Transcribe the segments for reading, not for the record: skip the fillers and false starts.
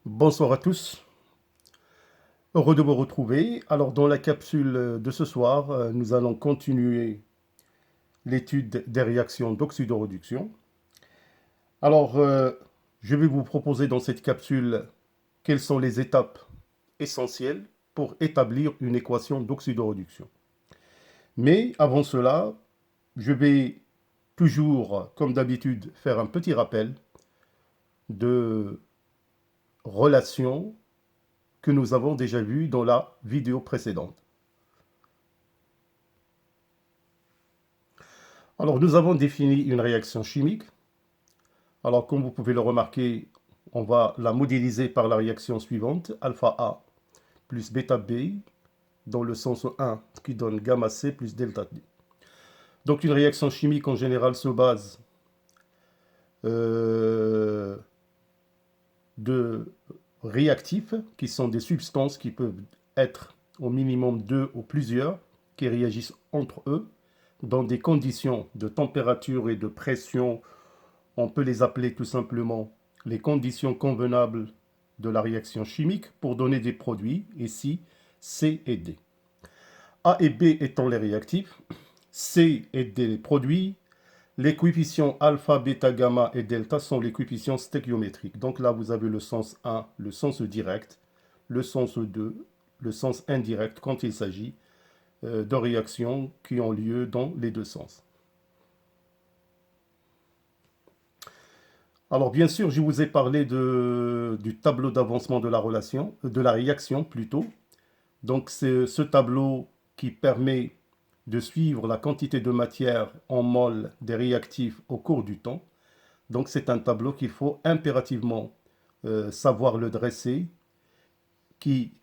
Bonsoir à tous, heureux de vous retrouver. Alors dans la capsule de ce soir, nous allons continuer l'étude des réactions d'oxydoréduction. Alors je vais vous proposer dans cette capsule quelles sont les étapes essentielles pour établir une équation d'oxydoréduction. Mais avant cela, je vais toujours, comme d'habitude, faire un petit rappel de relations que nous avons déjà vues dans la vidéo précédente. Alors, nous avons défini une réaction chimique. Alors, comme vous pouvez le remarquer, on va la modéliser par la réaction suivante, alpha A plus bêta B, dans le sens 1, qui donne gamma C plus delta D. Donc, une réaction chimique, en général, se base euh, de réactifs, qui sont des substances qui peuvent être au minimum deux ou plusieurs, qui réagissent entre eux, dans des conditions de température et de pression. On peut les appeler tout simplement les conditions convenables de la réaction chimique pour donner des produits, ici C et D. A et B étant les réactifs, C et D les produits, les coefficients alpha, bêta, gamma et delta sont les coefficients stéchiométriques. Donc là, vous avez le sens 1, le sens direct, le sens 2, le sens indirect quand il s'agit de réactions qui ont lieu dans les deux sens. Alors bien sûr, je vous ai parlé du tableau d'avancement de la relation, de la réaction plutôt. Donc c'est ce tableau qui permet de suivre la quantité de matière en mol des réactifs au cours du temps. Donc c'est un tableau qu'il faut impérativement savoir le dresser, qui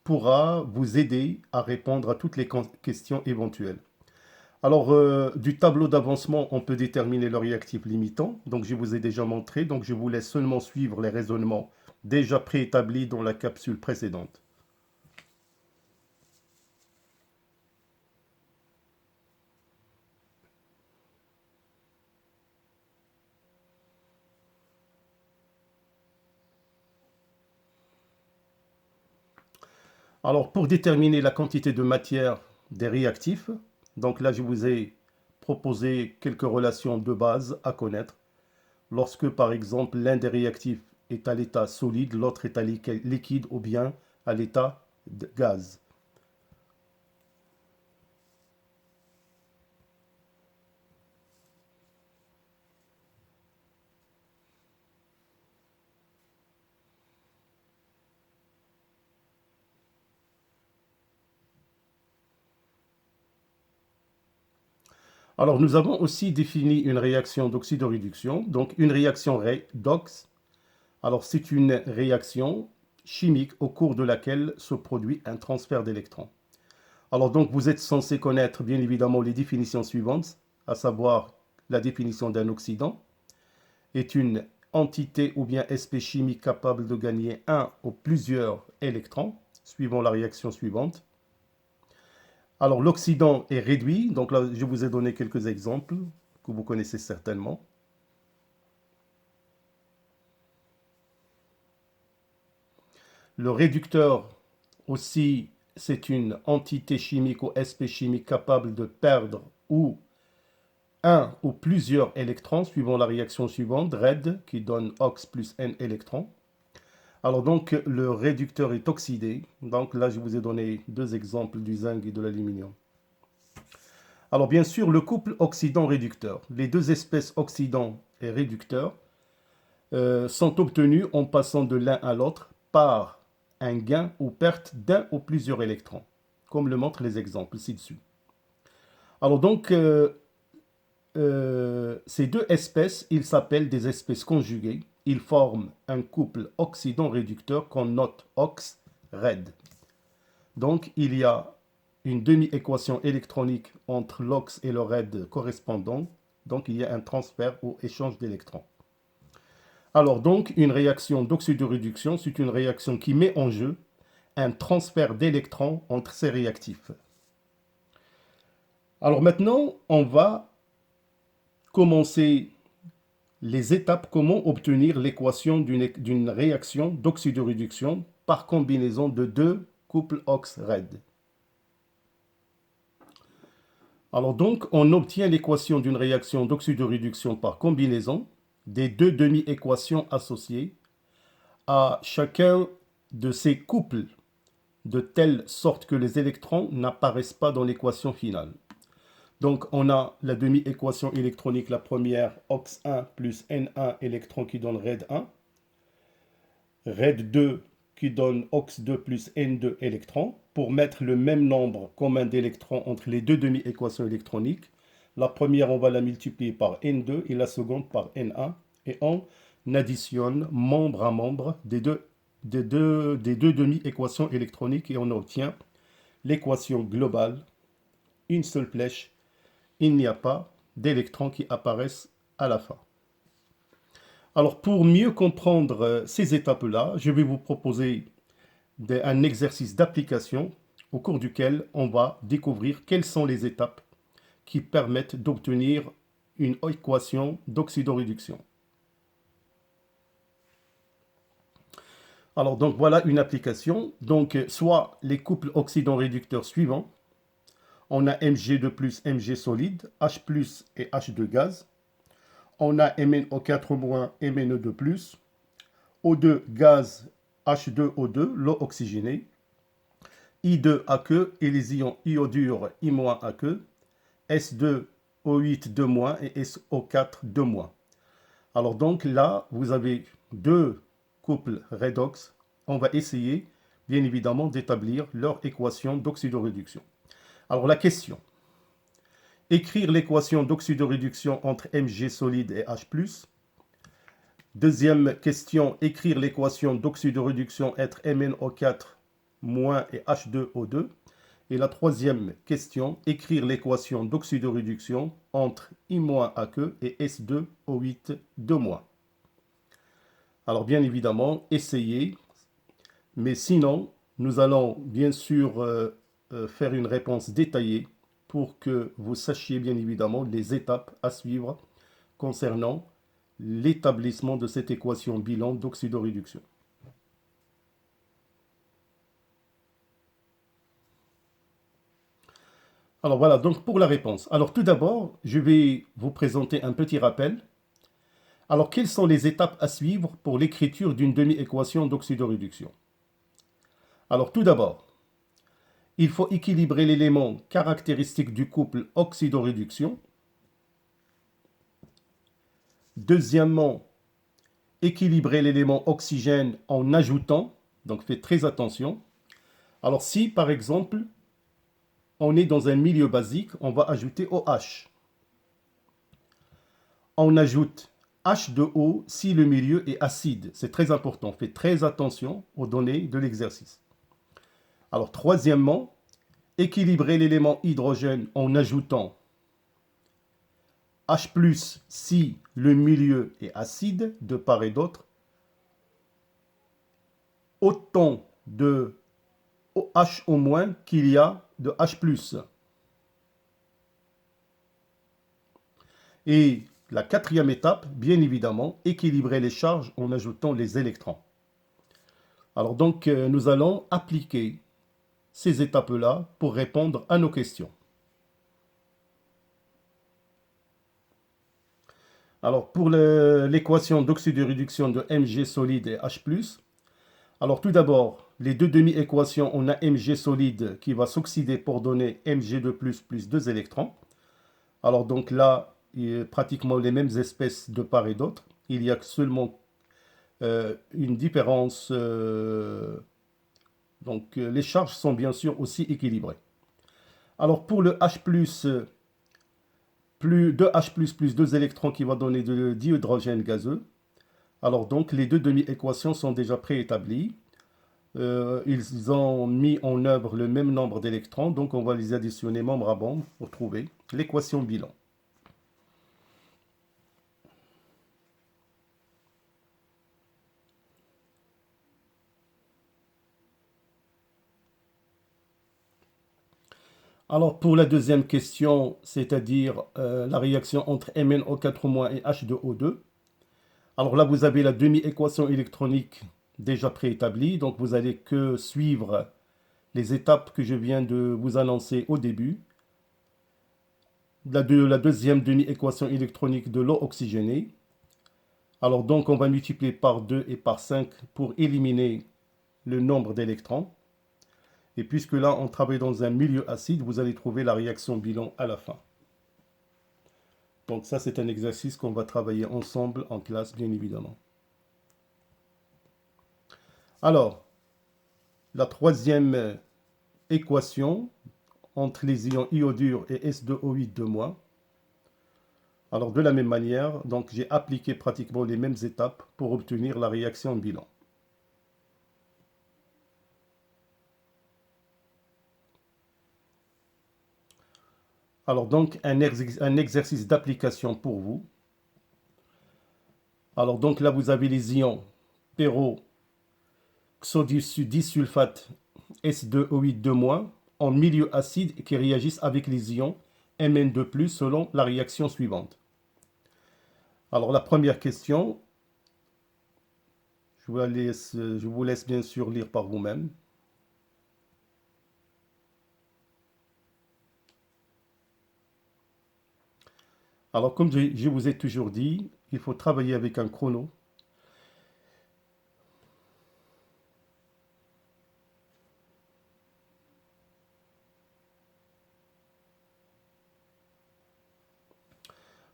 pourra vous aider à répondre à toutes les questions éventuelles. Alors, du tableau d'avancement, on peut déterminer le réactif limitant. Donc, je vous ai déjà montré. Donc, je vous laisse seulement suivre les raisonnements déjà préétablis dans la capsule précédente. Alors, pour déterminer la quantité de matière des réactifs, donc là, je vous ai proposé quelques relations de base à connaître. Lorsque, par exemple, l'un des réactifs est à l'état solide, l'autre est à liquide ou bien à l'état de gaz. Alors, nous avons aussi défini une réaction d'oxydoréduction. Donc, une réaction redox. Alors, c'est une réaction chimique au cours de laquelle se produit un transfert d'électrons. Alors, donc, vous êtes censé connaître, bien évidemment, les définitions suivantes, à savoir la définition d'un oxydant est une entité ou bien espèce chimique capable de gagner un ou plusieurs électrons, suivant la réaction suivante. Alors, l'oxydant est réduit. Donc là, je vous ai donné quelques exemples que vous connaissez certainement. Le réducteur aussi, c'est une entité chimique ou espèce chimique capable de perdre ou un ou plusieurs électrons suivant la réaction suivante, RED, qui donne OX plus N électrons. Alors donc, le réducteur est oxydé. Donc là, je vous ai donné deux exemples du zinc et de l'aluminium. Alors bien sûr, le couple oxydant-réducteur. Les deux espèces oxydant et réducteur sont obtenus en passant de l'un à l'autre par un gain ou perte d'un ou plusieurs électrons, comme le montrent les exemples ci-dessus. Alors donc, ces deux espèces, ils s'appellent des espèces conjuguées. Ils forment un couple oxydant-réducteur qu'on note OX-RED. Donc, il y a une demi-équation électronique entre l'OX et le RED correspondant. Donc, il y a un transfert ou échange d'électrons. Alors donc, une réaction d'oxydoréduction, c'est une réaction qui met en jeu un transfert d'électrons entre ces réactifs. Alors maintenant, on va commencer les étapes, comment obtenir l'équation d'une réaction d'oxydoréduction par combinaison de deux couples OX-RED. Alors donc, on obtient l'équation d'une réaction d'oxydoréduction par combinaison des deux demi-équations associées à chacun de ces couples, de telle sorte que les électrons n'apparaissent pas dans l'équation finale. Donc on a la demi-équation électronique, la première, OX1 plus N1 électrons qui donne RED1, RED2 qui donne OX2 plus N2 électrons. Pour mettre le même nombre commun d'électrons entre les deux demi-équations électroniques, la première on va la multiplier par N2 et la seconde par N1, et on additionne membre à membre des deux demi-équations électroniques et on obtient l'équation globale, une seule flèche, il n'y a pas d'électrons qui apparaissent à la fin. Alors pour mieux comprendre ces étapes-là, je vais vous proposer un exercice d'application au cours duquel on va découvrir quelles sont les étapes qui permettent d'obtenir une équation d'oxydoréduction. Alors donc voilà une application. Donc soit les couples oxydant-réducteurs suivants. On a Mg2 plus Mg solide, H plus et H2 gaz. On a MnO4-, Mne2+, O2 gaz, H2O2, l'eau oxygénée, I2 aqueux et les ions iodure I- aqueux, S2O8 2- et SO4 2-. Alors donc là, vous avez deux couples redox. On va essayer, bien évidemment, d'établir leur équation d'oxydoréduction. Alors la question, écrire l'équation d'oxydoréduction entre Mg solide et H+. Deuxième question, écrire l'équation d'oxydoréduction entre MnO4- et H2O2. Et la troisième question, écrire l'équation d'oxydoréduction entre I- aqueux et S2O8 2-. Alors bien évidemment, essayez, mais sinon, nous allons bien sûr faire une réponse détaillée pour que vous sachiez bien évidemment les étapes à suivre concernant l'établissement de cette équation bilan d'oxydoréduction. Alors voilà, donc pour la réponse. Alors tout d'abord, je vais vous présenter un petit rappel. Alors quelles sont les étapes à suivre pour l'écriture d'une demi-équation d'oxydoréduction? Alors tout d'abord, il faut équilibrer l'élément caractéristique du couple oxydoréduction. Deuxièmement, équilibrer l'élément oxygène en ajoutant, donc faites très attention. Alors si par exemple, on est dans un milieu basique, on va ajouter OH. On ajoute H2O si le milieu est acide. C'est très important, faites très attention aux données de l'exercice. Alors troisièmement, équilibrer l'élément hydrogène en ajoutant H+, si le milieu est acide, de part et d'autre, autant de OH au moins qu'il y a de H+. Et la quatrième étape, bien évidemment, équilibrer les charges en ajoutant les électrons. Alors donc, nous allons appliquer ces étapes-là pour répondre à nos questions. Alors, pour l'équation d'oxydoréduction de Mg solide et H+, alors tout d'abord, les deux demi-équations, on a Mg solide qui va s'oxyder pour donner Mg2+, plus 2 électrons. Alors donc là, il y a pratiquement les mêmes espèces de part et d'autre. Il y a seulement une différence. Donc les charges sont bien sûr aussi équilibrées. Alors pour le H+, plus 2H+, plus 2 électrons qui va donner de dihydrogène gazeux. Alors donc les deux demi-équations sont déjà préétablies. Ils ont mis en œuvre le même nombre d'électrons, donc on va les additionner membre à membre pour trouver l'équation bilan. Alors pour la deuxième question, c'est-à-dire la réaction entre MnO4- et H2O2. Alors là, vous avez la demi-équation électronique déjà préétablie. Donc, vous allez que suivre les étapes que je viens de vous annoncer au début. La deuxième demi-équation électronique de l'eau oxygénée. Alors donc, on va multiplier par 2 et par 5 pour éliminer le nombre d'électrons. Et puisque là, on travaille dans un milieu acide, vous allez trouver la réaction bilan à la fin. Donc ça, c'est un exercice qu'on va travailler ensemble en classe, bien évidemment. Alors, la troisième équation entre les ions iodure et S2O8 Alors de la même manière, donc j'ai appliqué pratiquement les mêmes étapes pour obtenir la réaction bilan. Alors donc un exercice d'application pour vous. Alors donc là vous avez les ions peroxodisulfate S2O8 en milieu acide qui réagissent avec les ions Mn2+ selon la réaction suivante. Alors la première question, je vous laisse bien sûr lire par vous-même. Alors comme je vous ai toujours dit, il faut travailler avec un chrono.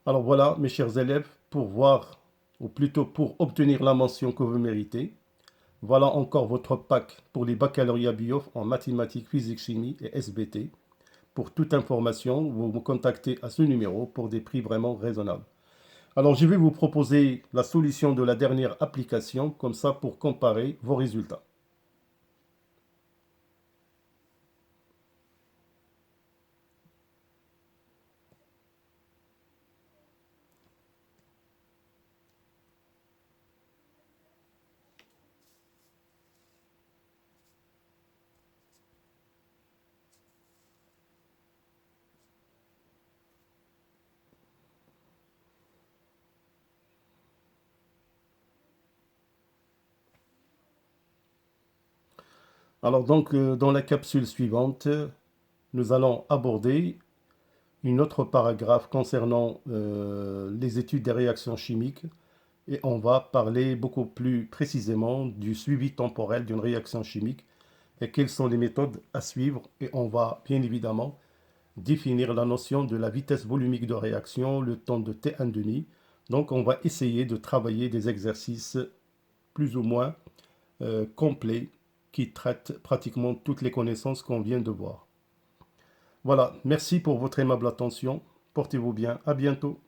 Alors voilà, mes chers élèves, pour voir, ou plutôt pour obtenir la mention que vous méritez, voilà encore votre pack pour les baccalauréats bio en mathématiques, physique, chimie et SBT. Pour toute information, vous me contactez à ce numéro pour des prix vraiment raisonnables. Alors je vais vous proposer la solution de la dernière application, comme ça pour comparer vos résultats. Alors donc, dans la capsule suivante, nous allons aborder une autre paragraphe concernant les études des réactions chimiques et on va parler beaucoup plus précisément du suivi temporel d'une réaction chimique et quelles sont les méthodes à suivre et on va bien évidemment définir la notion de la vitesse volumique de réaction, le temps de T1,5. Donc on va essayer de travailler des exercices plus ou moins complets qui traitent pratiquement toutes les connaissances qu'on vient de voir. Voilà, merci pour votre aimable attention. Portez-vous bien, à bientôt.